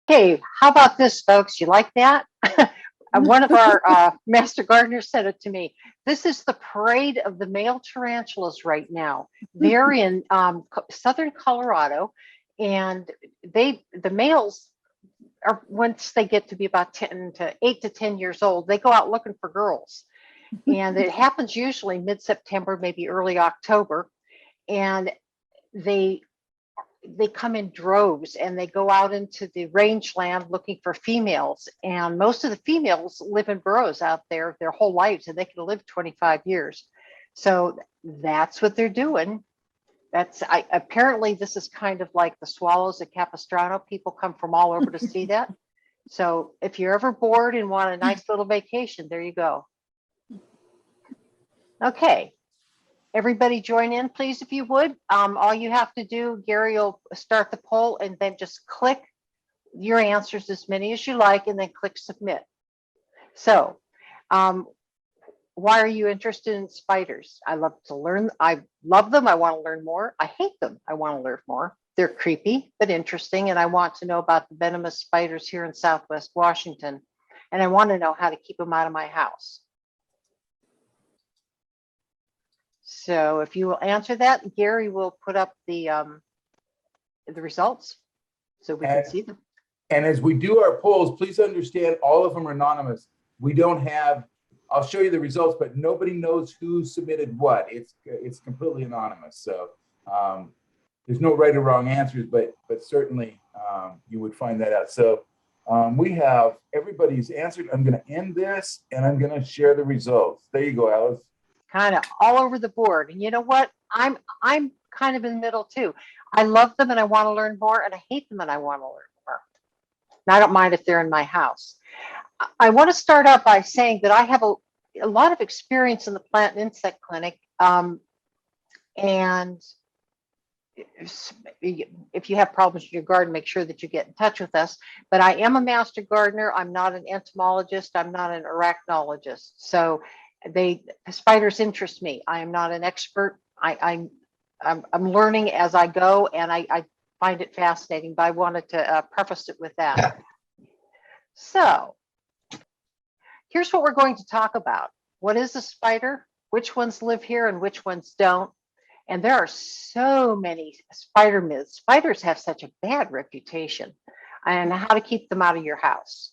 Hey, how about this, folks? You like that? One of our master gardeners said it to me. This is the parade of the male tarantulas right now. They're in southern Colorado, and the males are, once they get to be about 8 to 10 years old, they go out looking for girls, and it happens usually mid-September, maybe early October, and they they come in droves and they go out into the rangeland looking for females. And most of the females live in burrows out there their whole lives, and they can live 25 years. So that's what they're doing. Apparently this is kind of like the swallows at Capistrano. People come from all over to see that. So if you're ever bored and want a nice little vacation, there you go. Okay. Everybody join in, please, if you would. All you have to do, Gary will start the poll and then just click your answers, as many as you like, and then click submit. So why are you interested in spiders? I love to learn. I love them. I want to learn more. I hate them. I want to learn more. They're creepy, but interesting. And I want to know about the venomous spiders here in Southwest Washington. And I want to know how to keep them out of my house. So if you will answer that, Gary will put up the results so we can see them. And as we do our polls, please understand all of them are anonymous. We don't have, I'll show you the results, but nobody knows who submitted what. It's completely anonymous. So there's no right or wrong answers, but certainly you would find that out. So we have, everybody's answered. I'm going to end this and I'm going to share the results. There you go, Alice. Kind of all over the board. And you know what? I'm kind of in the middle too. I love them and I want to learn more, and I hate them and I want to learn more. And I don't mind if they're in my house. I want to start out by saying that I have a lot of experience in the plant and insect clinic. And if you have problems in your garden, make sure that you get in touch with us. But I am a master gardener. I'm not an entomologist. I'm not an arachnologist. So spiders interest me. I am not an expert. I'm learning as I go, and I find it fascinating, but I wanted to preface it with that. So here's what we're going to talk about. What is a spider? Which ones live here and which ones don't? And there are so many spider myths. Spiders have such a bad reputation, and how to keep them out of your house.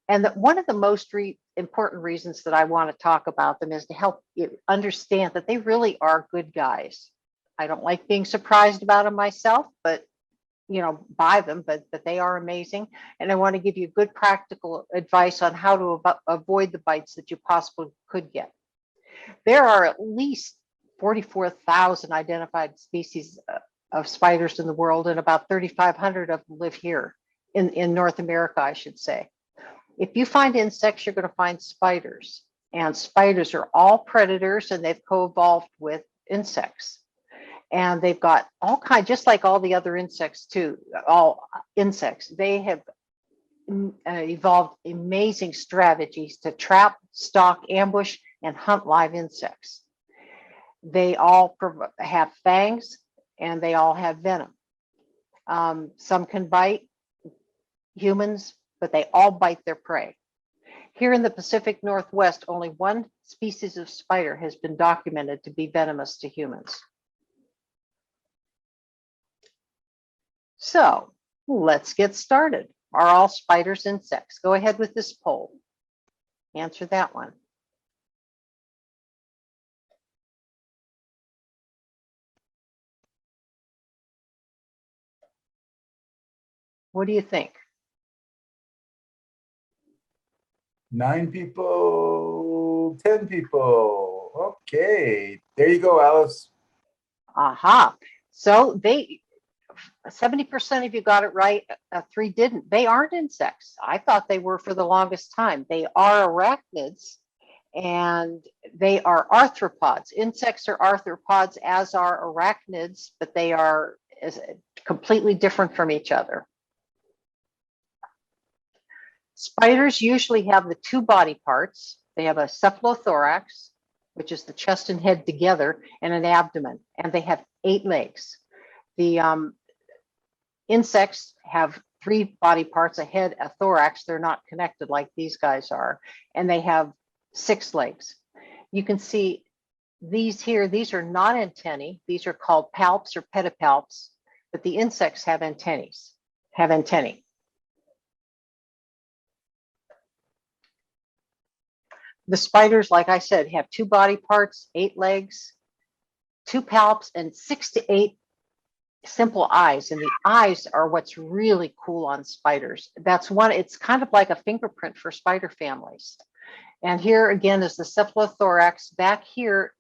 And one of the most important reasons that I want to talk about them is to help you understand that they really are good guys. I don't like being surprised about them myself, but by them, but they are amazing. And I want to give you good practical advice on how to avoid the bites that you possibly could get. There are at least 44,000 identified species of spiders in the world, and about 3,500 of them live here in North America, I should say. If you find insects, you're going to find spiders, and spiders are all predators, and they've co-evolved with insects. And they've got all kinds, just like all the other insects too, all insects, they have evolved amazing strategies to trap, stalk, ambush, and hunt live insects. They all have fangs, and they all have venom. Some can bite humans, but they all bite their prey. Here in the Pacific Northwest, only one species of spider has been documented to be venomous to humans. So let's get started. Are all spiders insects? Go ahead with this poll. Answer that one. What do you think? 9 people, 10 people. Okay, there you go, Alice. Aha. So 70% of you got it right. 3 didn't. They aren't insects. I thought they were for the longest time. They are arachnids, and they are arthropods. Insects are arthropods, as are arachnids, but they are completely different from each other. Spiders usually have the 2 body parts. They have a cephalothorax, which is the chest and head together, and an abdomen, and they have 8 legs. The Insects have 3 body parts, a head, a thorax. They're not connected like these guys are, and they have 6 legs. You can see these here, these are not antennae. These are called palps or pedipalps, but the insects have antennae. The spiders, like I said, have 2 body parts, 8 legs, 2 palps, and 6 to 8 simple eyes. And the eyes are what's really cool on spiders. That's one, it's kind of like a fingerprint for spider families. And here again is the cephalothorax. Back here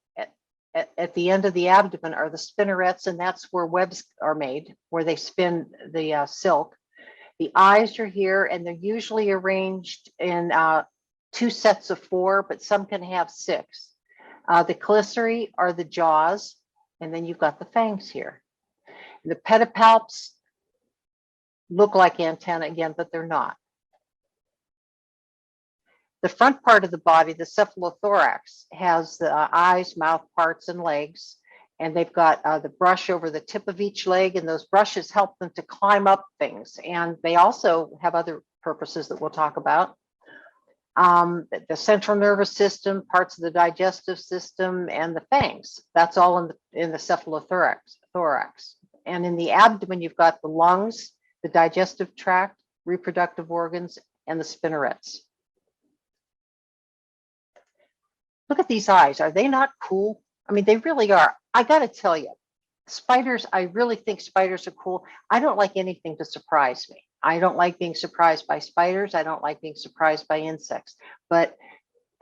at the end of the abdomen are the spinnerets, and that's where webs are made, where they spin the silk. The eyes are here, and they're usually arranged in 2 sets of 4, but some can have 6. The chelicerae are the jaws, and then you've got the fangs here. The pedipalps look like antennae again, but they're not. The front part of the body, the cephalothorax, has the eyes, mouth parts, and legs. And they've got the brush over the tip of each leg, and those brushes help them to climb up things. And they also have other purposes that we'll talk about. The central nervous system, parts of the digestive system, and the fangs. That's all in the cephalothorax. And in the abdomen, you've got the lungs, the digestive tract, reproductive organs, and the spinnerets. Look at these eyes. Are they not cool? I mean, they really are. I got to tell you, spiders, I really think spiders are cool. I don't like anything to surprise me. I don't like being surprised by spiders. I don't like being surprised by insects. But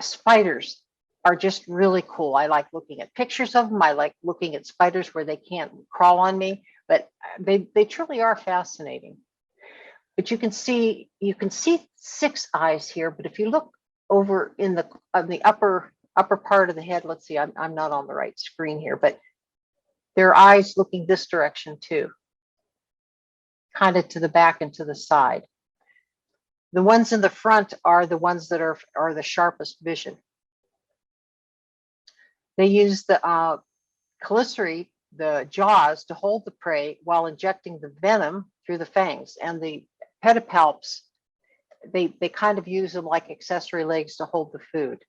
spiders are just really cool. I like looking at pictures of them. I like looking at spiders where they can't crawl on me, but they truly are fascinating. But you can see 6 eyes here. But if you look over on the upper part of the head, let's see, I'm not on the right screen here, but there are eyes looking this direction too, kind of to the back and to the side. The ones in the front are the ones that are the sharpest vision. They use the chelicerae, the jaws, to hold the prey while injecting the venom through the fangs. And the pedipalps, they kind of use them like accessory legs to hold the food.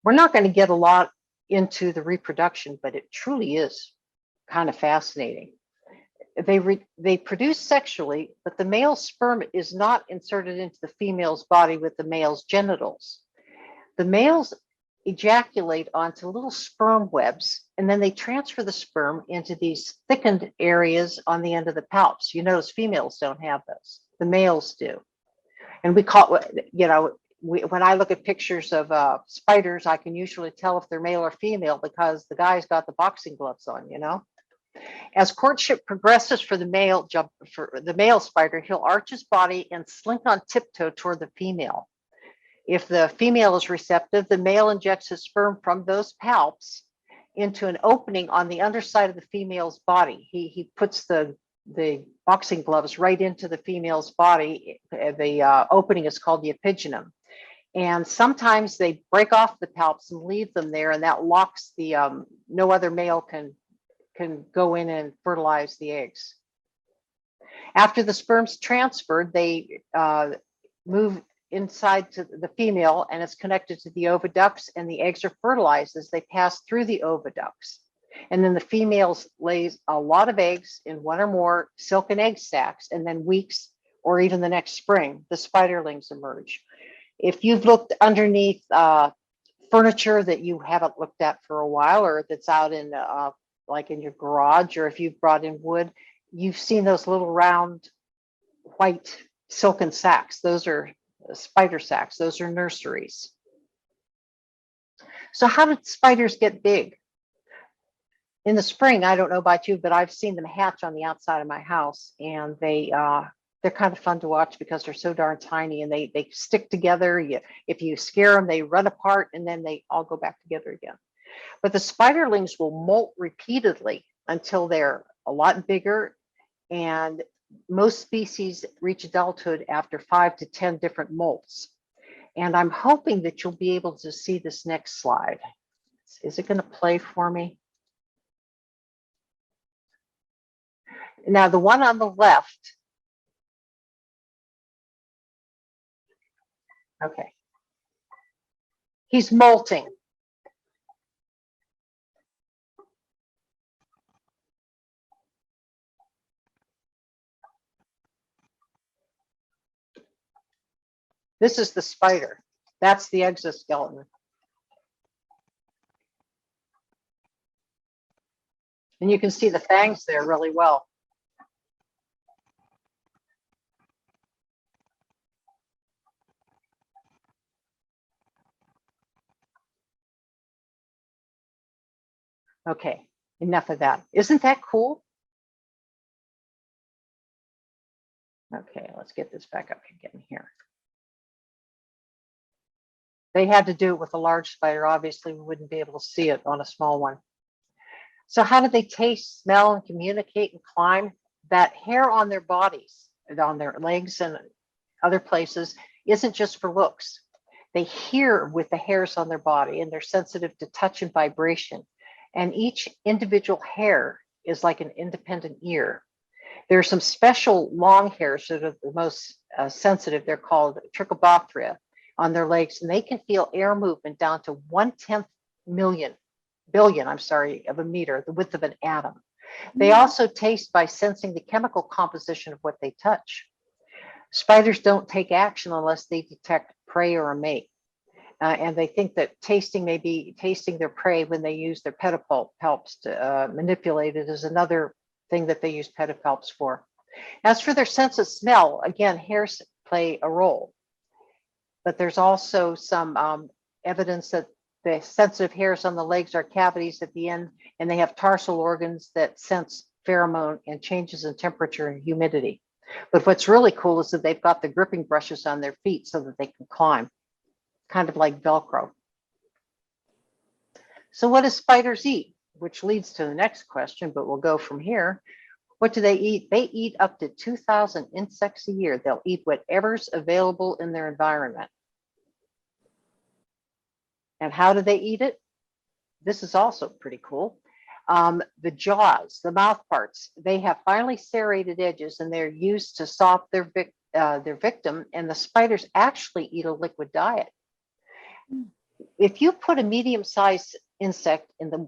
We're not going to get a lot into the reproduction, but it truly is kind of fascinating. They produce sexually, but the male sperm is not inserted into the female's body with the male's genitals. The males ejaculate onto little sperm webs, and then they transfer the sperm into these thickened areas on the end of the palps. You notice females don't have those. The males do. And we call it, when I look at pictures of spiders, I can usually tell if they're male or female because the guy's got the boxing gloves on, As courtship progresses for the male spider, he'll arch his body and slink on tiptoe toward the female. If the female is receptive, the male injects his sperm from those palps into an opening on the underside of the female's body. He puts the boxing gloves right into the female's body. The opening is called the epigenum. And sometimes they break off the palps and leave them there, and that locks the no other male can go in and fertilize the eggs. After the sperm's transferred, they move inside to the female, and it's connected to the oviducts, and the eggs are fertilized as they pass through the oviducts. And then the female lays a lot of eggs in 1 or more silken egg sacs, and then weeks or even the next spring, the spiderlings emerge. If you've looked underneath furniture that you haven't looked at for a while, or that's out in like in your garage, or if you've brought in wood, you've seen those little round white silken sacs. Those are spider sacs. Those are nurseries. So how did spiders get big? In the spring, I don't know about you, but I've seen them hatch on the outside of my house, and they're kind of fun to watch because they're so darn tiny, and they stick together. If you scare them, they run apart, and then they all go back together again. But the spiderlings will molt repeatedly until they're a lot bigger, and most species reach adulthood after 5 to 10 different molts. And I'm hoping that you'll be able to see this next slide. Is it going to play for me? Now, the one on the left, okay, he's molting. This is the spider. That's the exoskeleton. And you can see the fangs there really well. Okay, enough of that. Isn't that cool? Okay, let's get this back up again here. They had to do it with a large spider. Obviously, we wouldn't be able to see it on a small one. So how do they taste, smell, and communicate and climb? That hair on their bodies, on their legs and other places, isn't just for looks. They hear with the hairs on their body, and they're sensitive to touch and vibration. And each individual hair is like an independent ear. There are some special long hairs that are the most sensitive. They're called trichobothria on their legs, and they can feel air movement down to 1/10 billion, of a meter, the width of an atom. They also taste by sensing the chemical composition of what they touch. Spiders don't take action unless they detect prey or a mate. And they think that tasting may be tasting their prey when they use their pedipalps to manipulate it is another thing that they use pedipalps for. As for their sense of smell, again, hairs play a role. But there's also some evidence that the sensitive hairs on the legs are cavities at the end, and they have tarsal organs that sense pheromone and changes in temperature and humidity. But what's really cool is that they've got the gripping brushes on their feet so that they can climb, kind of like Velcro. So what do spiders eat? Which leads to the next question, but we'll go from here. What do they eat? They eat up to 2,000 insects a year. They'll eat whatever's available in their environment. And how do they eat it? This is also pretty cool. The jaws, the mouth parts, they have finely serrated edges, and they're used to sop their victim, and the spiders actually eat a liquid diet. If you put a medium-sized insect in the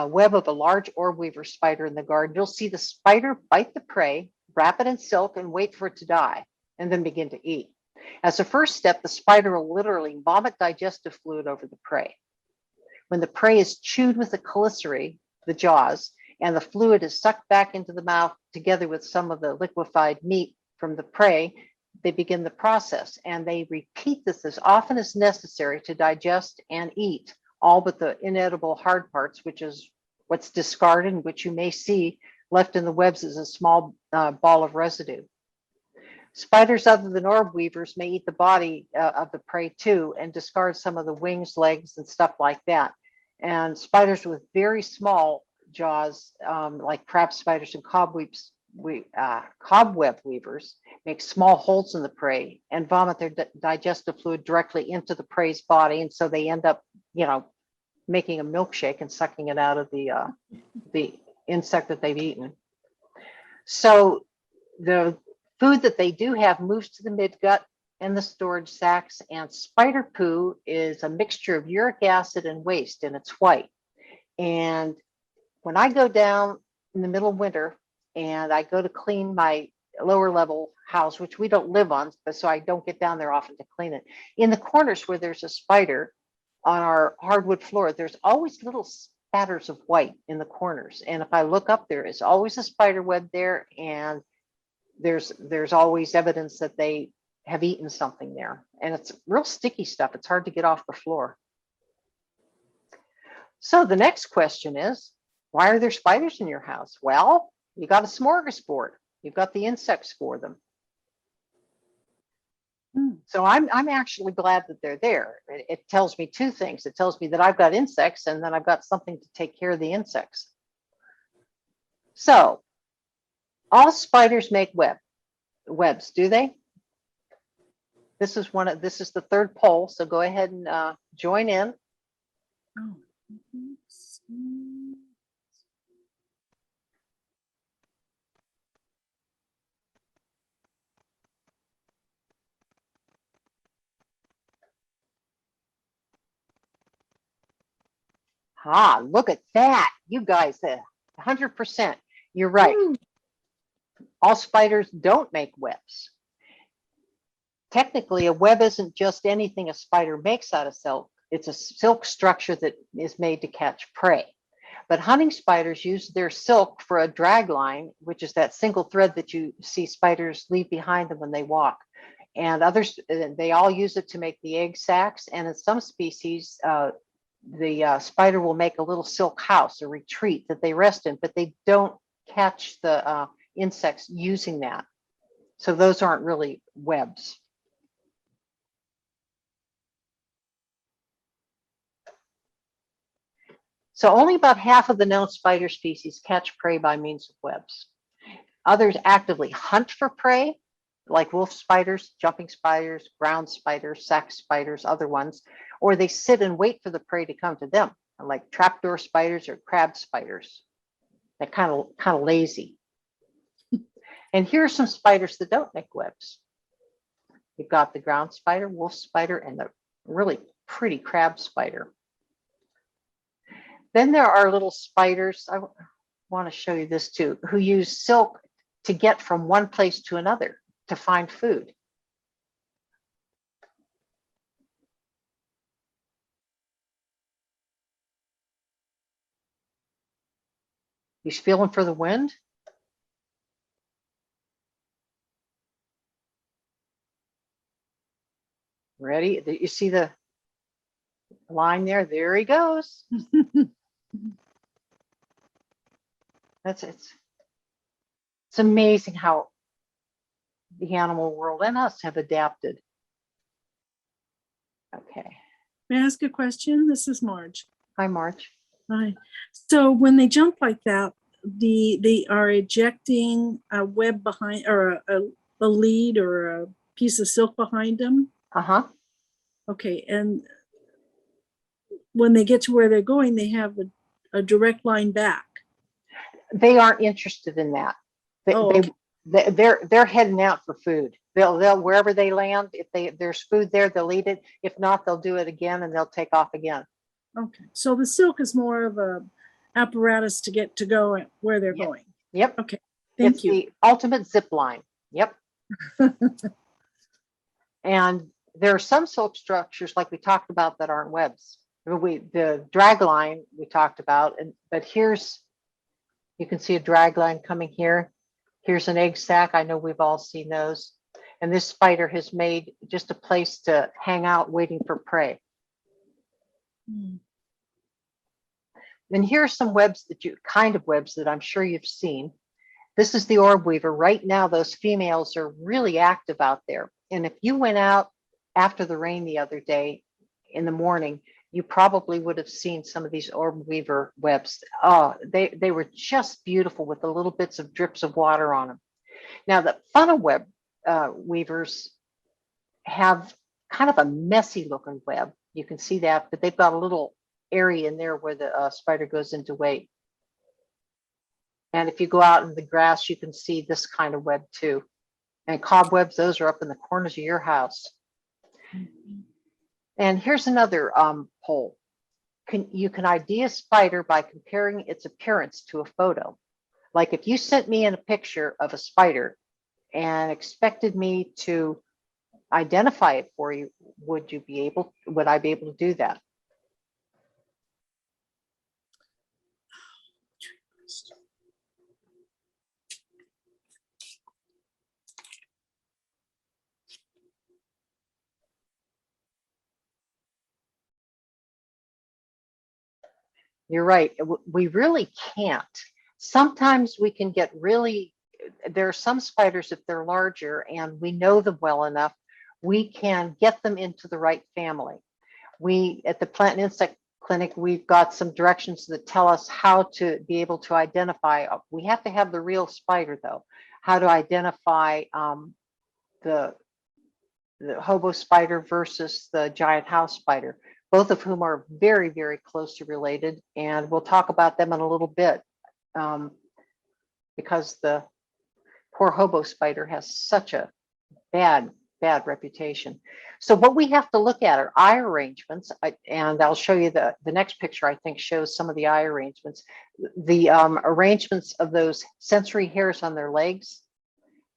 web of a large orb weaver spider in the garden, you'll see the spider bite the prey, wrap it in silk, and wait for it to die, and then begin to eat. As a first step, the spider will literally vomit digestive fluid over the prey. When the prey is chewed with the chelicerae, the jaws, and the fluid is sucked back into the mouth together with some of the liquefied meat from the prey, they begin the process, and they repeat this as often as necessary to digest and eat all but the inedible hard parts, which is what's discarded and which you may see left in the webs as a small ball of residue. Spiders other than orb weavers may eat the body of the prey too and discard some of the wings, legs, and stuff like that. And spiders with very small jaws, like crab spiders and cobweb weavers, make small holes in the prey and vomit their digestive fluid directly into the prey's body. And so they end up, making a milkshake and sucking it out of the insect that they've eaten. So the food that they do have moves to the midgut and the storage sacs, and spider poo is a mixture of uric acid and waste, and it's white. And when I go down in the middle of winter and I go to clean my lower level house, which we don't live on, so I don't get down there often to clean it, in the corners where there's a spider on our hardwood floor, there's always little spatters of white in the corners. And if I look up, there is always a spider web there, and there's always evidence that they have eaten something there. And it's real sticky stuff. It's hard to get off the floor. So the next question is, why are there spiders in your house? Well, you got a smorgasbord. You've got the insects for them. So I'm actually glad that they're there. It tells me two things. It tells me that I've got insects, and then I've got something to take care of the insects. So all spiders make webs, do they? This is the third poll. So go ahead and join in. Ah, look at that. You guys, 100%. You're right. Woo. All spiders don't make webs. Technically, a web isn't just anything a spider makes out of silk. It's a silk structure that is made to catch prey. But hunting spiders use their silk for a drag line, which is that single thread that you see spiders leave behind them when they walk. And others, they all use it to make the egg sacs. And in some species, the spider will make a little silk house, a retreat that they rest in, but they don't catch the insects using that. So those aren't really webs. So only about half of the known spider species catch prey by means of webs. Others actively hunt for prey, like wolf spiders, jumping spiders, ground spiders, sac spiders, other ones, or they sit and wait for the prey to come to them, like trapdoor spiders or crab spiders. They're kind of lazy. And here are some spiders that don't make webs. You've got the ground spider, wolf spider, and the really pretty crab spider. Then there are little spiders, I want to show you this too, who use silk to get from one place to another to find food. You feeling for the wind? Ready? You see the line there? There he goes. It's amazing how the animal world and us have adapted. Okay. May I ask a question? This is Marge. Hi, Marge. Hi. So when they jump like that, they are ejecting a web behind, or a lead or a piece of silk behind them. Uh-huh. Okay, and when they get to where they're going, they have a direct line back. They aren't interested in that. Okay. They're heading out for food. They'll wherever they land, if there's food there, they'll eat it. If not, they'll do it again and they'll take off again. Okay, so the silk is more of a apparatus to get to go where they're Yep. going. Yep. Okay, thank It's you. the ultimate zip line. Yep. And there are some silk structures like we talked about that aren't webs. The drag line we talked about, but here's, you can see a drag line coming here. Here's an egg sac. I know we've all seen those. And this spider has made just a place to hang out waiting for prey. And here are some webs kind of webs that I'm sure you've seen. This is the orb weaver. Right now, those females are really active out there. And if you went out after the rain the other day in the morning, you probably would have seen some of these orb weaver webs. Oh, they were just beautiful with the little bits of drips of water on them. Now, the funnel web weavers have kind of a messy looking web. You can see that, but they've got a little area in there where the spider goes into wait. And if you go out in the grass, you can see this kind of web too. And cobwebs, those are up in the corners of your house. And here's another poll. You can ID a spider by comparing its appearance to a photo. Like if you sent me in a picture of a spider and expected me to identify it for you, would I be able to do that? You're right. We really can't. Sometimes we can get there are some spiders, if they're larger and we know them well enough, we can get them into the right family. At the Plant and Insect Clinic, we've got some directions that tell us how to be able to identify. We have to have the real spider though, how to identify the hobo spider versus the giant house spider, both of whom are very, very closely related. And we'll talk about them in a little bit because the poor hobo spider has such a bad bad reputation. So what we have to look at are eye arrangements, and I'll show you the next picture. I think shows some of the eye arrangements, the arrangements of those sensory hairs on their legs,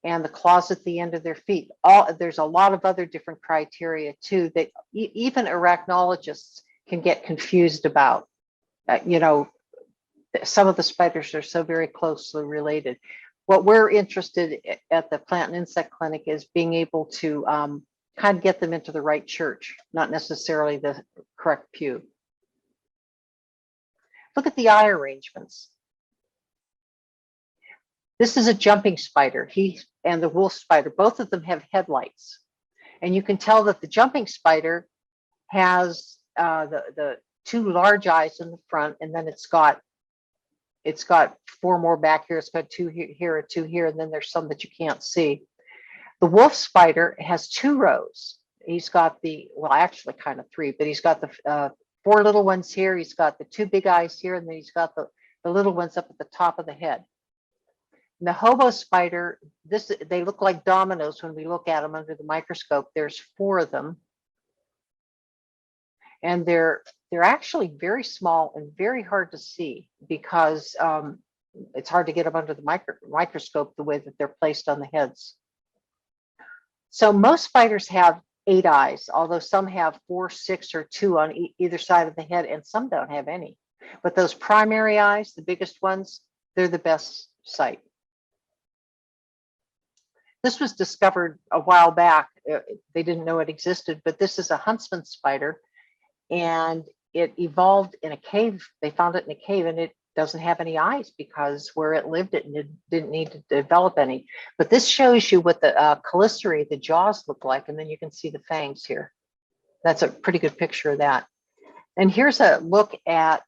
and the claws at the end of their feet. There's a lot of other different criteria too that even arachnologists can get confused about. You know, some of the spiders are so very closely related. What we're interested at the Plant and Insect Clinic is being able to kind of get them into the right church, not necessarily the correct pew. Look at the eye arrangements. This is a jumping spider. He and the wolf spider, both of them have headlights. And you can tell that the jumping spider has the two large eyes in the front, and then it's got four more back here. It's got two here and two here, and then there's some that you can't see. The wolf spider has two rows. He's got well, actually kind of three, but he's got the four little ones here. He's got the two big eyes here, and then he's got the little ones up at the top of the head. And the hobo spider, they look like dominoes when we look at them under the microscope. There's four of them. And they're actually very small and very hard to see because it's hard to get them under the microscope the way that they're placed on the heads. So most spiders have 8 eyes, although some have 4, 6, or 2 on either side of the head, and some don't have any. But those primary eyes, the biggest ones, they're the best sight. This was discovered a while back. They didn't know it existed, but this is a huntsman spider, and it evolved in a cave. They found it in a cave, and it doesn't have any eyes because where it lived, it didn't need to develop any. But this shows you what the chelicerae, the jaws, look like, and then you can see the fangs here. That's a pretty good picture of that. And here's a look at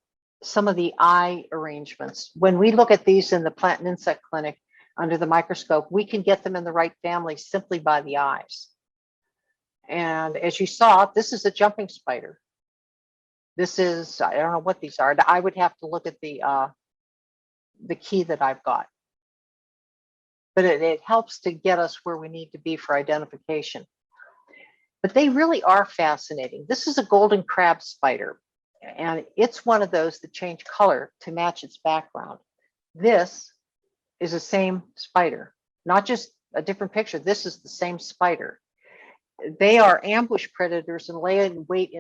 some of the eye arrangements. When we look at these in the Plant and Insect Clinic under the microscope, we can get them in the right family simply by the eyes. And as you saw, this is a jumping spider. This is, I don't know what these are. I would have to look at the key that I've got. But it helps to get us where we need to be for identification. But they really are fascinating. This is a golden crab spider, and it's one of those that change color to match its background. This is the same spider, not just a different picture. This is the same spider. They are ambush predators and lay in wait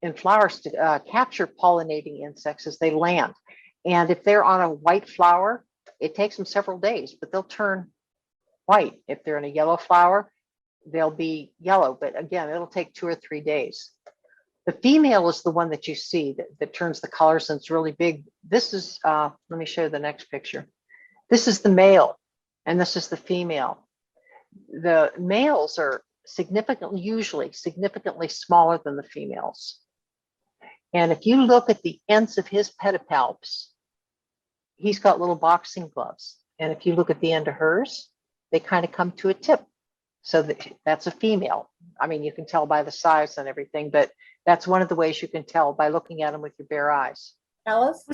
in flowers to capture pollinating insects as they land. And if they're on a white flower, it takes them several days, but they'll turn white. If they're in a yellow flower, they'll be yellow. But again, it'll take 2 or 3 days. The female is the one that you see that turns the colors, and it's really big. This is, let me show you the next picture. This is the male, and this is the female. The males are usually significantly smaller than the females. And if you look at the ends of his pedipalps, he's got little boxing gloves. And if you look at the end of hers, they kind of come to a tip. So that's a female. I mean, you can tell by the size and everything, but that's one of the ways you can tell by looking at them with your bare eyes. Alice?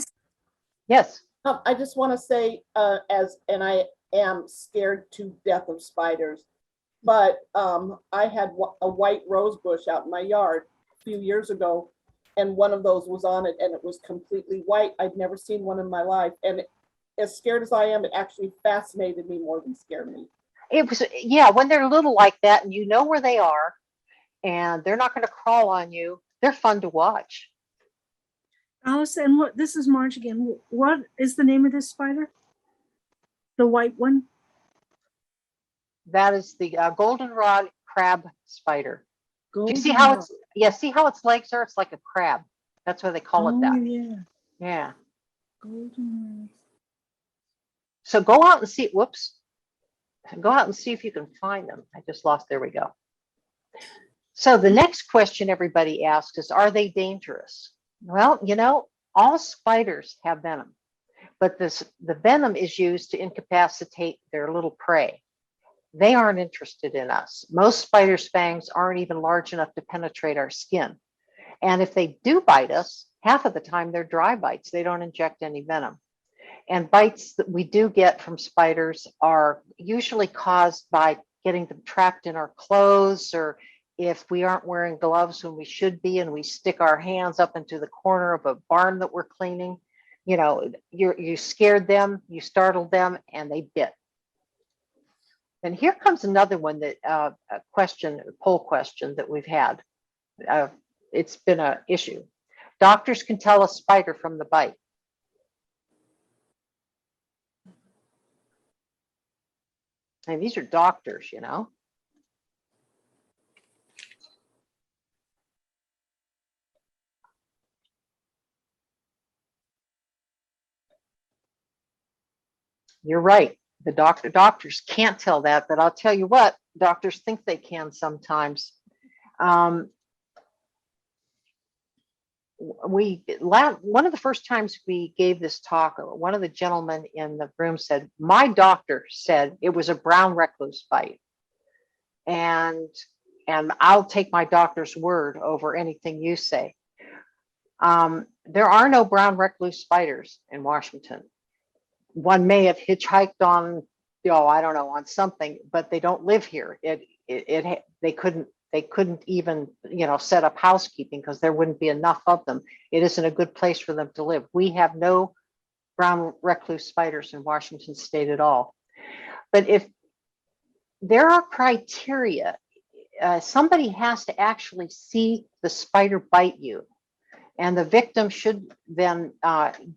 Yes. I just want to say, and I am scared to death of spiders, but I had a white rose bush out in my yard a few years ago, and one of those was on it, and it was completely white. I'd never seen one in my life, and as scared as I am, it actually fascinated me more than scared me. It was, yeah, when they're little like that and you know where they are and they're not going to crawl on you, they're fun to watch. Alice, and this is Marge again. What is the name of this spider? The white one? That is the goldenrod crab spider. Do you see Goldenrod. how it's, yeah, see how its legs are? It's like a crab. That's why they call it that. Yeah. Yeah. Goldenrod. So go out and see, whoops. Go out and see if you can find them. I just lost, there we go. So the next question everybody asks is, are they dangerous? Well, you know, all spiders have venom, but the venom is used to incapacitate their little prey. They aren't interested in us. Most spiders' fangs aren't even large enough to penetrate our skin. And if they do bite us, half of the time they're dry bites. They don't inject any venom. And bites that we do get from spiders are usually caused by getting them trapped in our clothes, or if we aren't wearing gloves when we should be and we stick our hands up into the corner of a barn that we're cleaning, you scared them, you startled them, and they bit. And here comes another one that a poll question that we've had. It's been an issue. Doctors can tell a spider from the bite. And these are doctors, You're right. The doctors can't tell that, but I'll tell you what, doctors think they can sometimes. One of the first times we gave this talk, one of the gentlemen in the room said, my doctor said it was a brown recluse bite. And I'll take my doctor's word over anything you say. There are no brown recluse spiders in Washington. One may have hitchhiked on, I don't know, on something, but they don't live here. They couldn't even, set up housekeeping because there wouldn't be enough of them. It isn't a good place for them to live. We have no brown recluse spiders in Washington state at all. But if there are criteria, somebody has to actually see the spider bite you. And the victim should then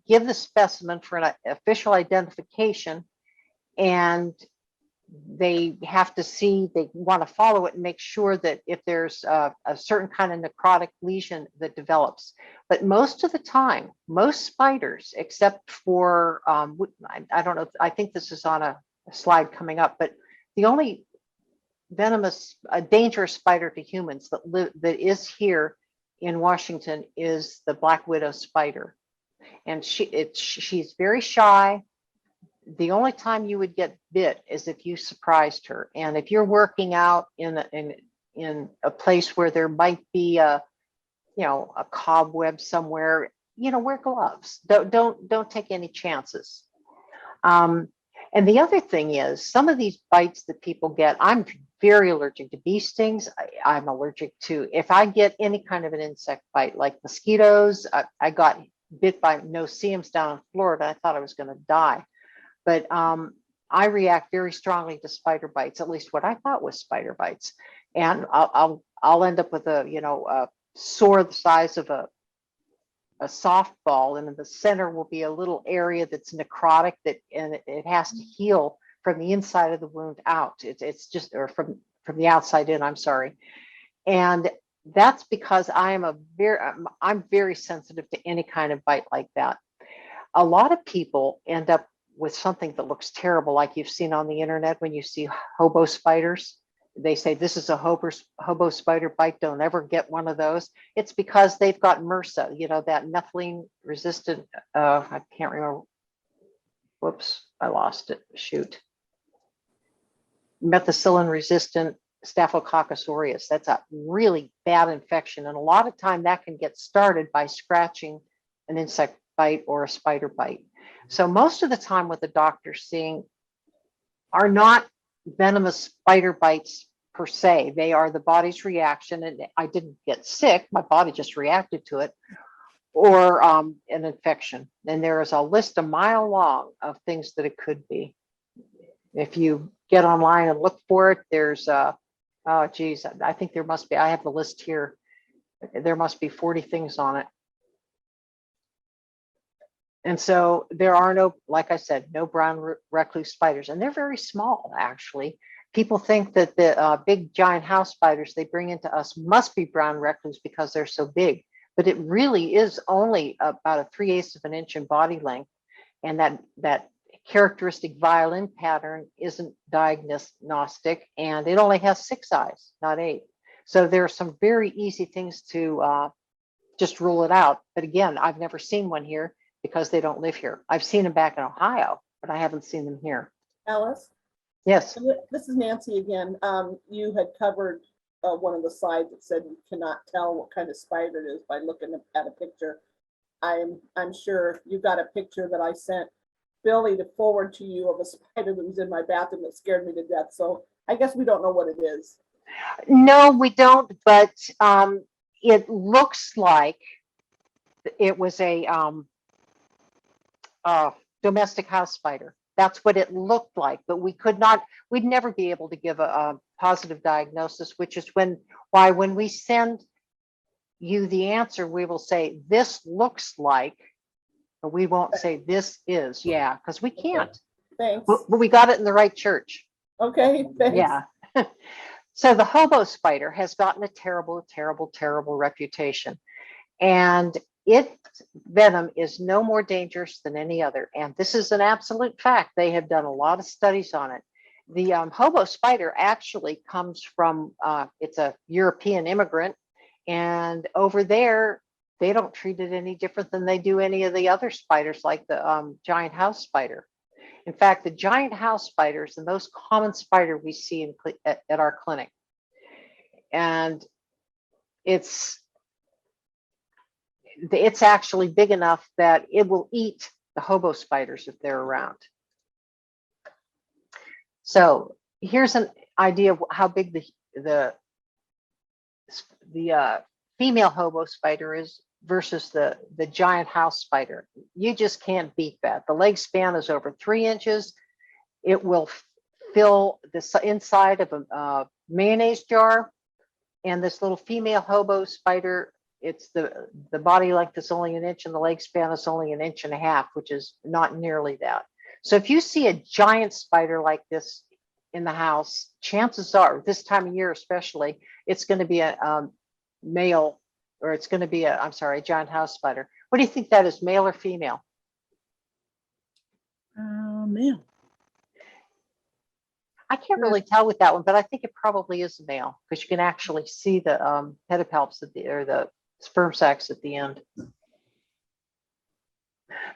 give the specimen for an official identification, and they have to see, they want to follow it and make sure that if there's a certain kind of necrotic lesion that develops. But most of the time, most spiders, except for, I don't know, I think this is on a slide coming up, but the only venomous, dangerous spider to humans that is here in Washington is the black widow spider. And she's very shy. The only time you would get bit is if you surprised her. And if you're working out in a place where there might be a cobweb somewhere, wear gloves. Don't take any chances. And the other thing is, some of these bites that people get, I'm very allergic to bee stings. I'm allergic to, if I get any kind of an insect bite, like mosquitoes, I got bit by no-see-ums down in Florida. I thought I was going to die. But I react very strongly to spider bites, at least what I thought was spider bites. And I'll end up with a sore the size of a softball, and in the center will be a little area that's necrotic, and it has to heal from the inside of the wound out. It's just, or from the outside in, I'm sorry. And that's because I'm very sensitive to any kind of bite like that. A lot of people end up with something that looks terrible, like you've seen on the internet when you see hobo spiders. They say this is a hobo spider bite. Don't ever get one of those. It's because they've got MRSA, that methylene resistant, I can't remember. Whoops, I lost it. Shoot. Methicillin resistant Staphylococcus aureus. That's a really bad infection. And a lot of time that can get started by scratching an insect bite or a spider bite. So most of the time what the doctor's seeing are not venomous spider bites per se. They are the body's reaction, and I didn't get sick, my body just reacted to it, or an infection. And there is a list a mile long of things that it could be. If you get online and look for it, there's oh geez, I think there must be, I have the list here, there must be 40 things on it. And so there are no, like I said, no brown recluse spiders, and they're very small, actually. People think that the big giant house spiders they bring into us must be brown recluse because they're so big, but it really is only about a 3/8 of an inch in body length. And that characteristic violin pattern isn't diagnostic, and it only has 6 eyes, not 8. So there are some very easy things to just rule it out. But again, I've never seen one here, because they don't live here. I've seen them back in Ohio, but I haven't seen them here. Alice? Yes. This is Nancy again. You had covered one of the slides that said you cannot tell what kind of spider it is by looking at a picture. I'm sure you got a picture that I sent Billy to forward to you of a spider that was in my bathroom that scared me to death. So I guess we don't know what it is. No, we don't, but it looks like it was a domestic house spider. That's what it looked like, but we'd never be able to give a positive diagnosis, which is why when we send you the answer, we will say, this looks like, but we won't say this is, yeah, because we can't. Thanks. But we got it in the right church. Okay, thanks. Yeah. So the hobo spider has gotten a terrible, terrible, terrible reputation. And its venom is no more dangerous than any other. And this is an absolute fact. They have done a lot of studies on it. The hobo spider actually comes from, it's a European immigrant. And over there, they don't treat it any different than they do any of the other spiders, like the giant house spider. In fact, the giant house spider is the most common spider we see at our clinic. And it's actually big enough that it will eat the hobo spiders if they're around. So here's an idea of how big the female hobo spider is versus the giant house spider. You just can't beat that. The leg span is over 3 inches. It will fill the inside of a mayonnaise jar. And this little female hobo spider, it's the body length is only 1 inch and the leg span is only 1.5 inches, which is not nearly that. So if you see a giant spider like this in the house, chances are, this time of year especially, it's going to be a male, or it's going to be a giant house spider. What do you think that is, male or female? Male. I can't really tell with that one, but I think it probably is a male because you can actually see the pedipalps or the sperm sacs at the end.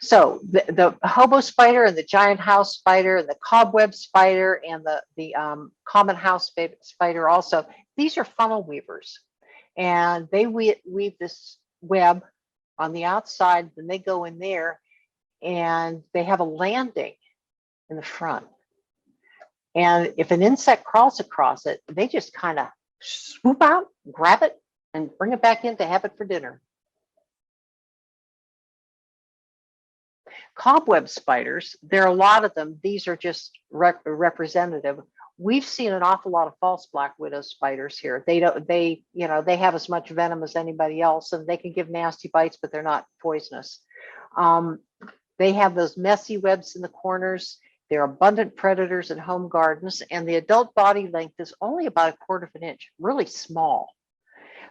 So the hobo spider and the giant house spider and the cobweb spider and the common house spider also, these are funnel weavers. And they weave this web on the outside, then they go in there and they have a landing in the front. And if an insect crawls across it, they just kind of swoop out, grab it, and bring it back in to have it for dinner. Cobweb spiders, there are a lot of them. These are just representative. We've seen an awful lot of false black widow spiders here. They have as much venom as anybody else, and they can give nasty bites, but they're not poisonous. They have those messy webs in the corners. They're abundant predators in home gardens, and the adult body length is only about 1/4 inch, really small.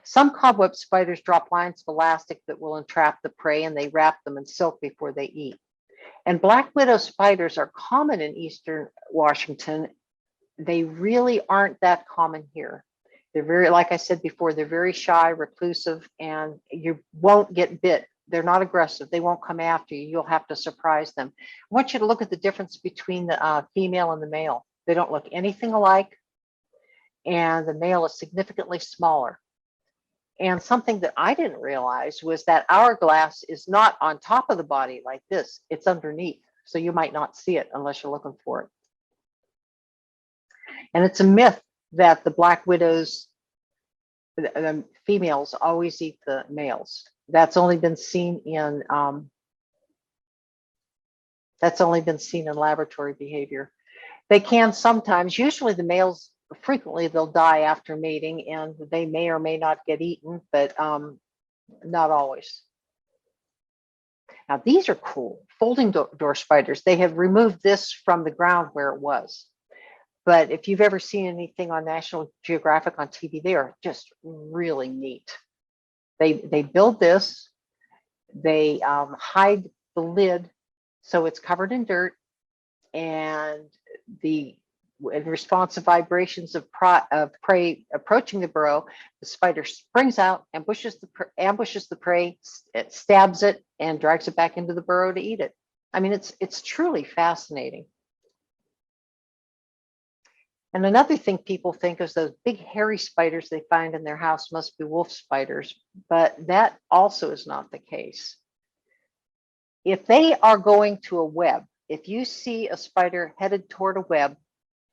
Some cobweb spiders drop lines of elastic that will entrap the prey, and they wrap them in silk before they eat. And black widow spiders are common in eastern Washington. They really aren't that common here. They're very, like I said before, they're very shy, reclusive, and you won't get bit. They're not aggressive. They won't come after you. You'll have to surprise them. I want you to look at the difference between the female and the male. They don't look anything alike, and the male is significantly smaller. And something that I didn't realize was that hourglass is not on top of the body like this. It's underneath. So you might not see it unless you're looking for it. And it's a myth that the black widows, the females, always eat the males. That's only been seen in laboratory behavior. They can sometimes, usually the males, frequently they'll die after mating, and they may or may not get eaten, but not always. Now these are cool, folding door spiders. They have removed this from the ground where it was. But if you've ever seen anything on National Geographic on TV, they are just really neat. They build this, they hide the lid so it's covered in dirt, and in response to vibrations of prey approaching the burrow, the spider springs out, ambushes the prey, it stabs it, and drags it back into the burrow to eat it. I mean, it's truly fascinating. And another thing people think is those big hairy spiders they find in their house must be wolf spiders, but that also is not the case. If they are going to a web, if you see a spider headed toward a web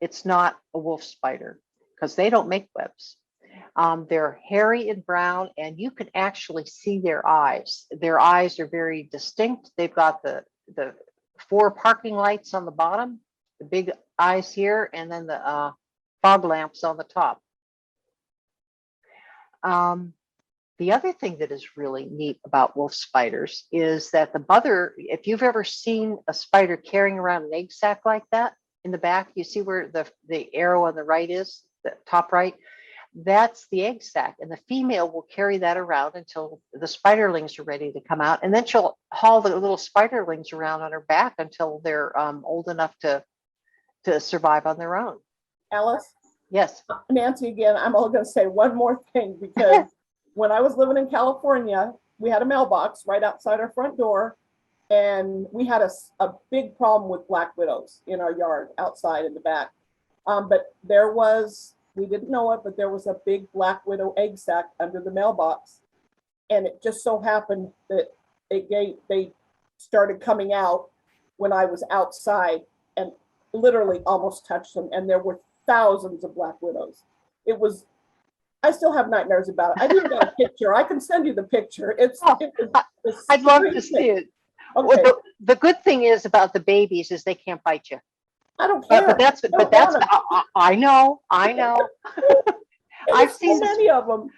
it's not a wolf spider because they don't make webs. They're hairy and brown, and you can actually see their eyes. Their eyes are very distinct. They've got the 4 parking lights on the bottom, the big eyes here, and then the fog lamps on the top. The other thing that is really neat about wolf spiders is that the mother, if you've ever seen a spider carrying around an egg sac like that in the back, you see where the arrow on the right is, the top right, that's the egg sac. And the female will carry that around until the spiderlings are ready to come out. And then she'll haul the little spiderlings around on her back until they're old enough to survive on their own. Alice, Yes. Nancy again, I'm only going to say one more thing because when I was living in California, we had a mailbox right outside our front door, and we had a big problem with black widows in our yard outside in the back. But there was, we didn't know it, but there was a big black widow egg sac under the mailbox. And it just so happened that they started coming out when I was outside and literally almost touched them. And there were thousands of black widows. It was, I still have nightmares about it. I didn't get a picture. I can send you the picture. I'd love to see it. Okay. Well, the good thing is about the babies is they can't bite you. I don't care. But that's I know. I've seen so many of them.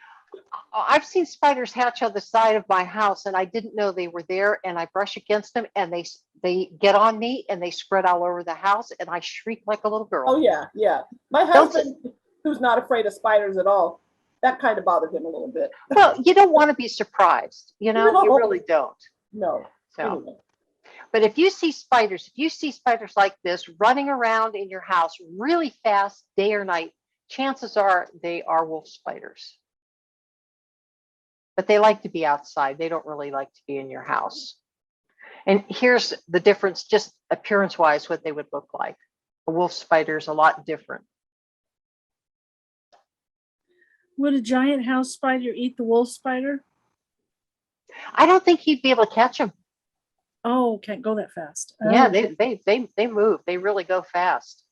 I've seen spiders hatch on the side of my house, and I didn't know they were there. And I brush against them, and they get on me, and they spread all over the house, and I shriek like a little girl. Oh yeah, yeah. My husband, who's not afraid of spiders at all, that kind of bothered him a little bit. Well, you don't want to be surprised, you know. No. You really don't. No. So. Anyway. But if you see spiders like this running around in your house really fast, day or night, chances are they are wolf spiders. But they like to be outside. They don't really like to be in your house. And here's the difference, just appearance-wise, what they would look like. A wolf spider is a lot different. Would a giant house spider eat the wolf spider? I don't think he'd be able to catch them. Oh, can't go that fast. Yeah, Oh. they move. They really go fast.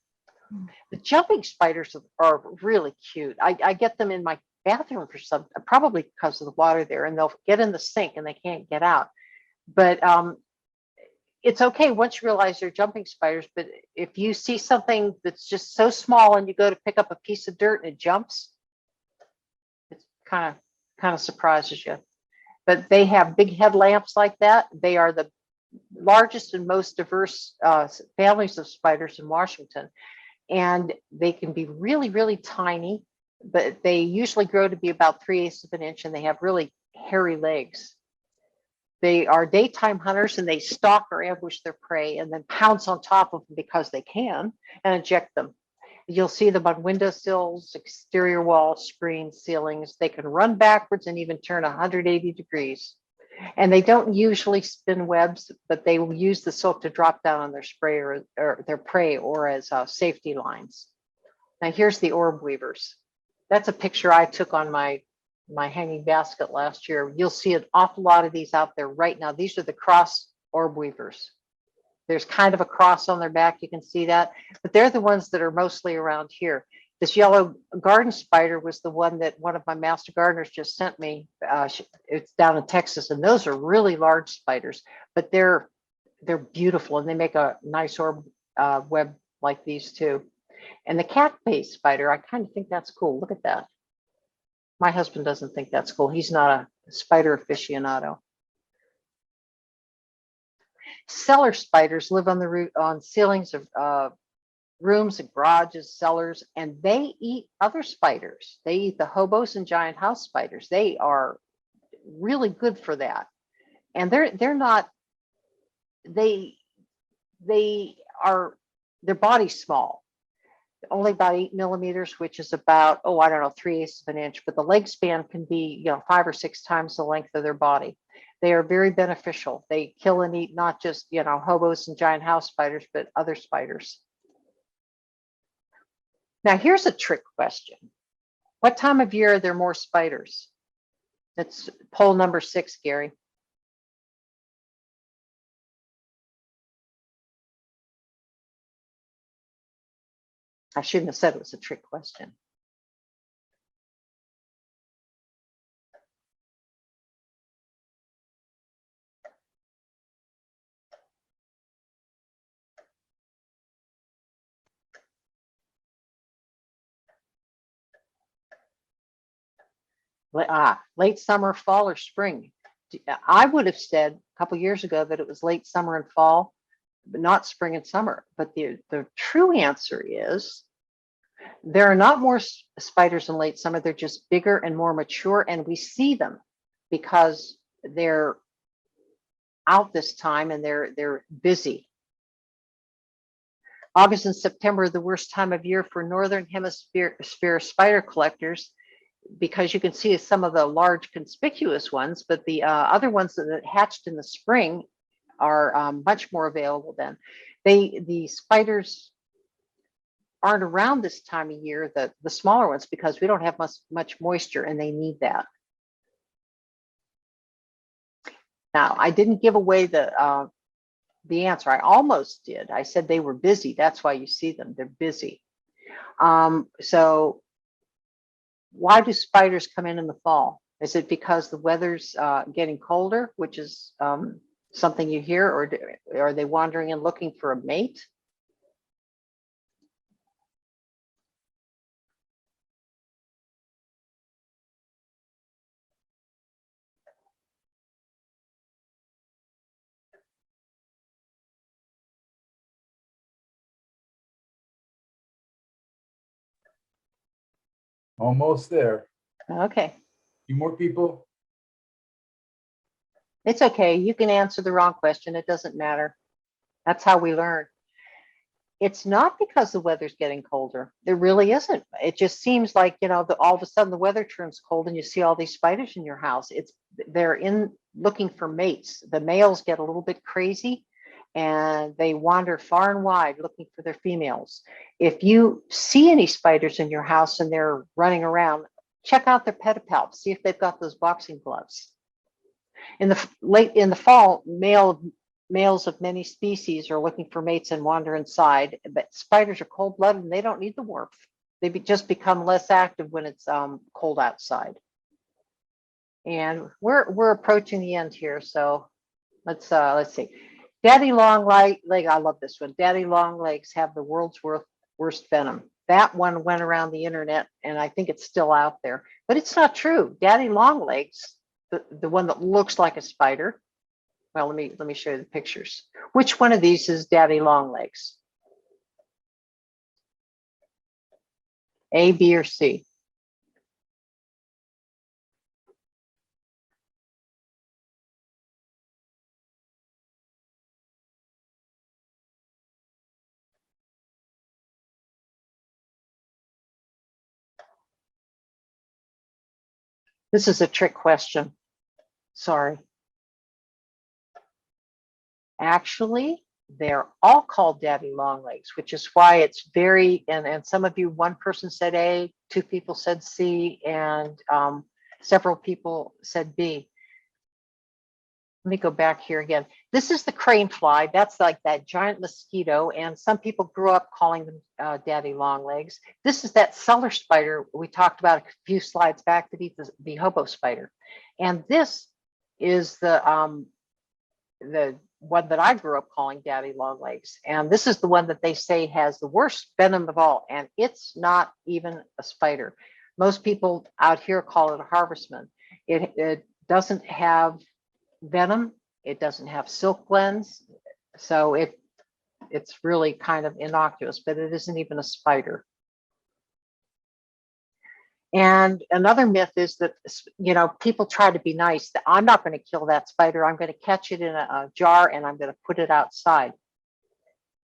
The jumping spiders are really cute. I get them in my bathroom for some, probably because of the water there, and they'll get in the sink and they can't get out. But it's okay once you realize they're jumping spiders. But if you see something that's just so small and you go to pick up a piece of dirt and it jumps, it kind of surprises you. But they have big headlamps like that. They are the largest and most diverse families of spiders in Washington. And they can be really, really tiny, but they usually grow to be about 3/8 of an inch, and they have really hairy legs. They are daytime hunters, and they stalk or ambush their prey and then pounce on top of them because they can and eject them. You'll see them on windowsills, exterior walls, screens, ceilings. They can run backwards and even turn 180 degrees. And they don't usually spin webs, but they will use the silk to drop down on their their prey or as safety lines. Now here's the orb weavers. That's a picture I took on my hanging basket last year. You'll see an awful lot of these out there right now. These are the cross orb weavers. There's kind of a cross on their back. You can see that, but they're the ones that are mostly around here. This yellow garden spider was the one that one of my master gardeners just sent me. It's down in Texas, and those are really large spiders, but they're beautiful, and they make a nice orb web like these too. And the cat-faced spider, I kind of think that's cool. Look at that. My husband doesn't think that's cool. He's not a spider aficionado. Cellar spiders live on ceilings of rooms and garages, cellars, and they eat other spiders. They eat the hobos and giant house spiders. They are really good for that. And they're not, their body's small, only about 8 millimeters, which is about, I don't know, 3/8 of an inch, but the leg span can be, 5 or 6 times the length of their body. They are very beneficial. They kill and eat not just, hobos and giant house spiders, but other spiders. Now, here's a trick question. What time of year are there more spiders? That's poll number 6, Gary. I shouldn't have said it was a trick question. Late summer, fall, or spring. I would have said a couple years ago that it was late summer and fall, but not spring and summer. But the true answer is there are not more spiders in late summer. They're just bigger and more mature, and we see them because they're out this time and they're busy. August and September are the worst time of year for Northern Hemisphere spider collectors, because you can see some of the large conspicuous ones, but the other ones that hatched in the spring are much more available then. The spiders aren't around this time of year, the smaller ones, because we don't have much moisture and they need that. Now, I didn't give away the answer. I almost did. I said they were busy. That's why you see them. They're busy. So why do spiders come in the fall? Is it because the weather's getting colder, which is something you hear, or are they wandering and looking for a mate? Almost there. Okay, Few more people. it's okay. You can answer the wrong question. It doesn't matter. That's how we learn. It's not because the weather's getting colder. It really isn't. It just seems like, all of a sudden the weather turns cold and you see all these spiders in your house. They're in looking for mates. The males get a little bit crazy and they wander far and wide looking for their females. If you see any spiders in your house and they're running around, check out their pedipalps, see if they've got those boxing gloves. In the fall, males of many species are looking for mates and wander inside, but spiders are cold-blooded and they don't need the warmth. They just become less active when it's cold outside. And we're approaching the end here, so let's see. Daddy-longlegs, I love this one. Daddy-longlegs have the world's worst venom. That one went around the internet, and I think it's still out there, but it's not true. Daddy-longlegs, the one that looks like a spider. Well, let me show you the pictures. Which one of these is Daddy-longlegs? A, B, or C? This is a trick question. Sorry. Actually, they're all called Daddy-longlegs, which is why it's very, and some of you, one person said A, two people said C, and several people said B. Let me go back here again. This is the crane fly. That's like that giant mosquito, and some people grew up calling them Daddy-longlegs. This is that cellar spider we talked about a few slides back that eats the hobo spider. And this is the one that I grew up calling Daddy-longlegs. And this is the one that they say has the worst venom of all, and it's not even a spider. Most people out here call it a harvestman. It doesn't have venom, it doesn't have silk glands, so it's really kind of innocuous, but it isn't even a spider. And another myth is that people try to be nice. That I'm not going to kill that spider. I'm going to catch it in a jar and I'm going to put it outside.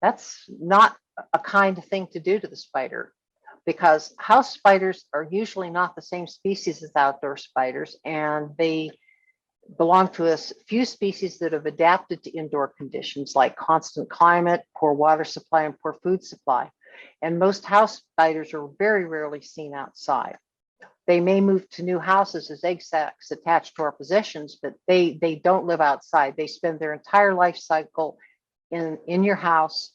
That's not a kind thing to do to the spider, because house spiders are usually not the same species as outdoor spiders, and they belong to a few species that have adapted to indoor conditions like constant climate, poor water supply, and poor food supply. And most house spiders are very rarely seen outside. They may move to new houses as egg sacs attached to our possessions, but they don't live outside. They spend their entire life cycle in your house,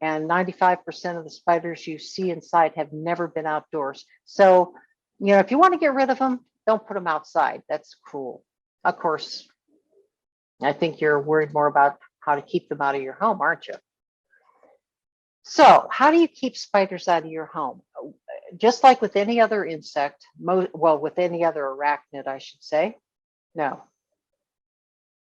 And 95% of the spiders you see inside have never been outdoors. So, if you want to get rid of them, don't put them outside. That's cruel. Of course, I think you're worried more about how to keep them out of your home, aren't you? So how do you keep spiders out of your home? Just like with any other insect, with any other arachnid, I should say. No.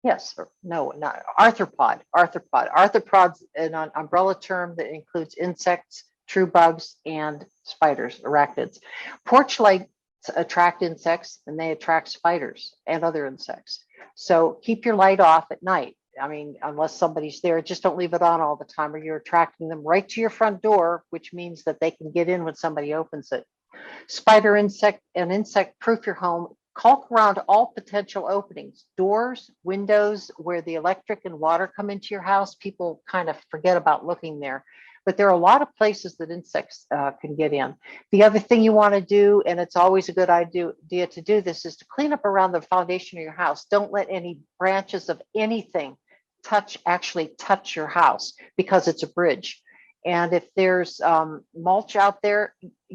Yes, or no, not arthropod. Arthropod's an umbrella term that includes insects, true bugs, and spiders, arachnids. Porch lights attract insects, and they attract spiders and other insects. So keep your light off at night. I mean, unless somebody's there, just don't leave it on all the time, or you're attracting them right to your front door, which means that they can get in when somebody opens it. Spider, insect, and insect proof your home. Caulk around all potential openings, doors, windows, where the electric and water come into your house. People kind of forget about looking there, but there are a lot of places that insects can get in. The other thing you want to do, and it's always a good idea to do this, is to clean up around the foundation of your house. Don't let any branches of anything actually touch your house, because it's a bridge. And if there's mulch out there,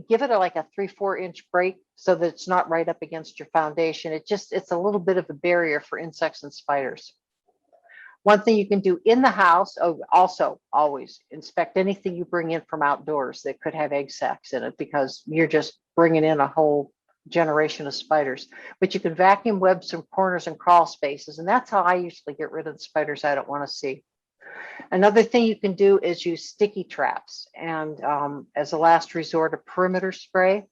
give it like a 3-4 inch break so that it's not right up against your foundation. It's a little bit of a barrier for insects and spiders. One thing you can do in the house, also always inspect anything you bring in from outdoors that could have egg sacs in it, because you're just bringing in a whole generation of spiders. But you can vacuum web some corners and crawl spaces, and that's how I usually get rid of the spiders I don't want to see. Another thing you can do is use sticky traps, and as a last resort, a perimeter spray.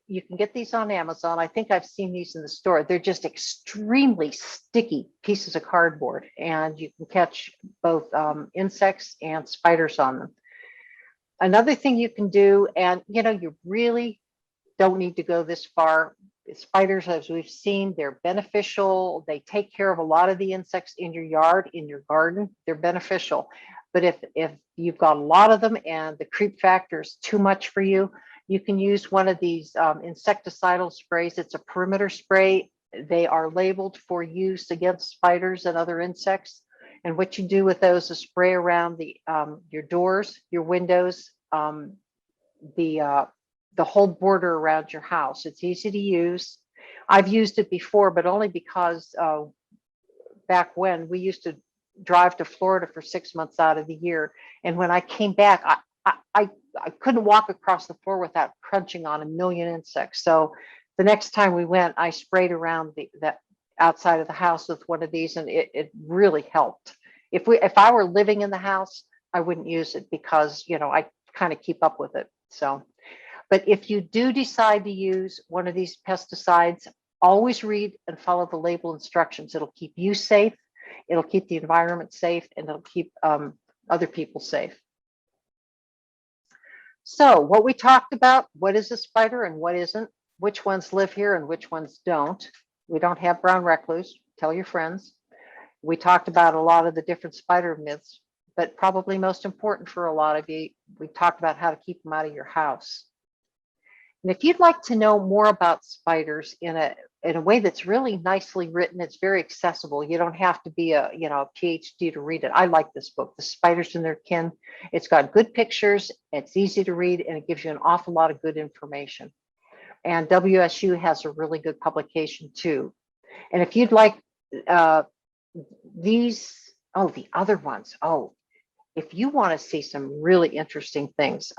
You can get these on Amazon. I think I've seen these in the store. They're just extremely sticky pieces of cardboard, and you can catch both insects and spiders on them. Another thing you can do, and you really don't need to go this far. Spiders, as we've seen, they're beneficial. They take care of a lot of the insects in your yard, in your garden. They're beneficial. But if you've got a lot of them and the creep factor is too much for you, you can use one of these insecticidal sprays. It's a perimeter spray. They are labeled for use against spiders and other insects. And what you do with those is spray around your doors, your windows, the whole border around your house. It's easy to use. I've used it before, but only because back when we used to drive to Florida for 6 months out of the year. And when I came back, I couldn't walk across the floor without crunching on a million insects. So the next time we went, I sprayed around that outside of the house with one of these, and it really helped. If I were living in the house, I wouldn't use it, because I kind of keep up with it. So, but if you do decide to use one of these pesticides, always read and follow the label instructions. It'll keep you safe, it'll keep the environment safe, and it'll keep other people safe. So what we talked about, what is a spider and what isn't, which ones live here and which ones don't. We don't have brown recluse, tell your friends. We talked about a lot of the different spider myths, but probably most important for a lot of you, we talked about how to keep them out of your house. And if you'd like to know more about spiders in a way that's really nicely written, it's very accessible. You don't have to be a PhD to read it. I like this book, The Spiders and Their Kin. It's got good pictures, it's easy to read, and it gives you an awful lot of good information. And WSU has a really good publication too. And if you'd like the other ones, if you want to see some really interesting things,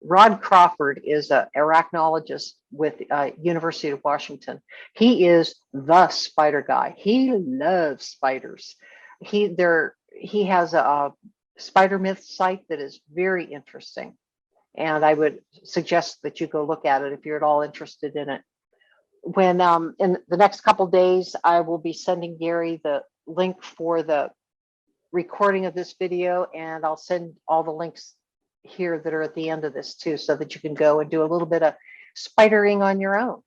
Rod Crawford is an arachnologist with University of Washington. He is the spider guy. He loves spiders. He has a spider myth site that is very interesting, and I would suggest that you go look at it if you're at all interested in it. When in the next couple days, I will be sending Gary the link for the recording of this video, and I'll send all the links here that are at the end of this too, so that you can go and do a little bit of spidering on your own.